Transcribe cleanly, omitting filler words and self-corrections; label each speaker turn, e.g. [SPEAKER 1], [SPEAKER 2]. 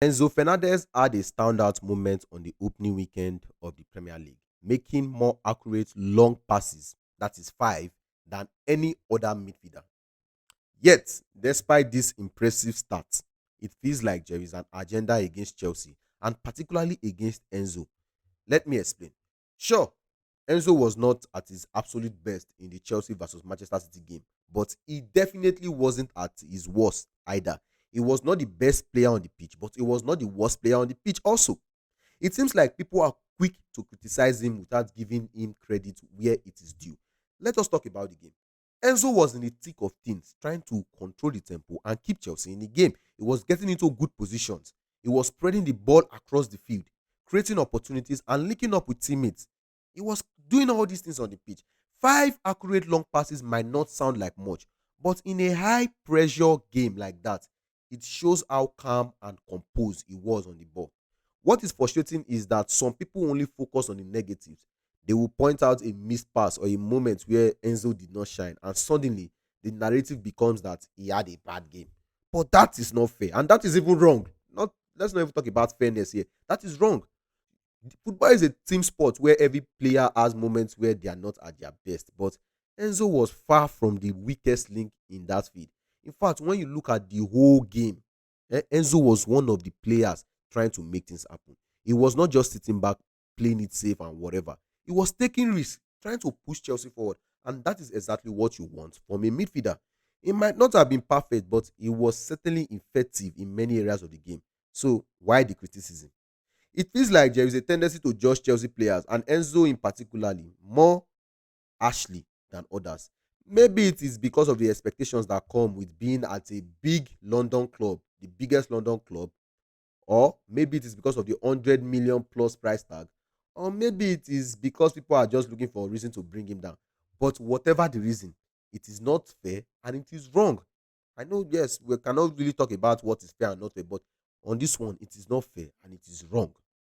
[SPEAKER 1] Enzo Fernandez had a standout moment on the opening weekend of the Premier League, making more accurate long passes, that is five, than any other midfielder. Yet, despite this impressive stats, it feels like there is an agenda against Chelsea and particularly against Enzo. Let me explain. Sure, Enzo was not at his absolute best in the Chelsea versus Manchester City game, but he definitely wasn't at his worst either. He was not the best player on the pitch, but he was not the worst player on the pitch also. It seems like people are quick to criticize him without giving him credit where it is due. Let us talk about the game. Enzo was in the thick of things, trying to control the tempo and keep Chelsea in the game. He was getting into good positions. He was spreading the ball across the field, creating opportunities and linking up with teammates. He was doing all these things on the pitch. Five accurate long passes might not sound like much, but in a high pressure game like that, it shows how calm and composed he was on the ball. What is frustrating is that some people only focus on the negatives. They will point out a missed pass or a moment where Enzo did not shine, and suddenly the narrative becomes that he had a bad game. But that is not fair, and that is even wrong. Not Let's not even talk about fairness here. That is wrong. Football is a team sport where every player has moments where they are not at their best. But Enzo was far from the weakest link in that field. In fact, when you look at the whole game, Enzo was one of the players trying to make things happen. He was not just sitting back, playing it safe and whatever. He was taking risks, trying to push Chelsea forward. And that is exactly what you want from a midfielder. He might not have been perfect, but he was certainly effective in many areas of the game. So, why the criticism? It feels like there is a tendency to judge Chelsea players, and Enzo in particularly, more harshly than others. Maybe it is because of the expectations that come with being at a big London club, the biggest London club, or maybe it is because of the 100 million plus price tag, or maybe it is because people are just looking for a reason to bring him down. But whatever the reason, it is not fair and it is wrong. I know, yes, we cannot really talk about what is fair and not fair, but on this one, it is not fair and it is wrong.